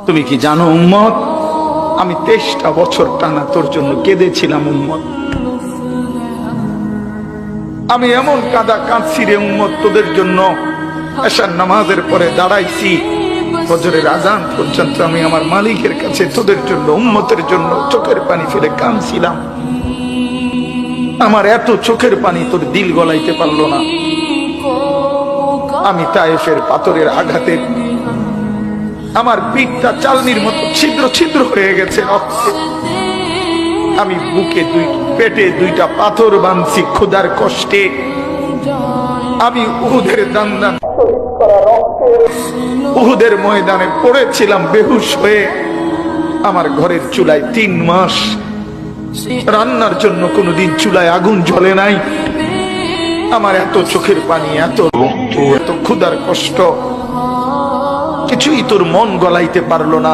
তুমি কি জানো উম্মত, আমি 23টা বছর টানা তোর জন্য কেঁদেছিলাম উম্মত। আমি এমন কাঁদা কাঁদছি রে উম্মত তোদের জন্য। এশার নামাজের পরে দাঁড়াইছি, ফজরের আজান পর্যন্ত আমি আমার মালিকের কাছে তোদের জন্য, উম্মতের জন্য চোখের পানি ফেলে কাঁদছিলাম। আমার এত চোখের পানি তোর দিল গলাইতে পারলো না। আমি তায়েফের পাথরের আঘাতে আমার পিঠটা চালনির মতো ছিদ্র ছিদ্র হয়ে গেছে রক্তে। আমি বুকে পেটে 2টা পাথর বাঁধছি ক্ষুধার কষ্টে। আমি উহুদের দান্দান উহুদের ময়দানে পড়েছিলাম বেহুশ হয়ে। আমার ঘরের চুলায় 3 মাস রান্নার জন্য কোনোদিন চুলায় আগুন জ্বলে নাই। আমার এত চোখের পানি, এত রক্ত, এত ক্ষুধার কষ্ট, কিছুই তোর মন গলাইতে পারলো না।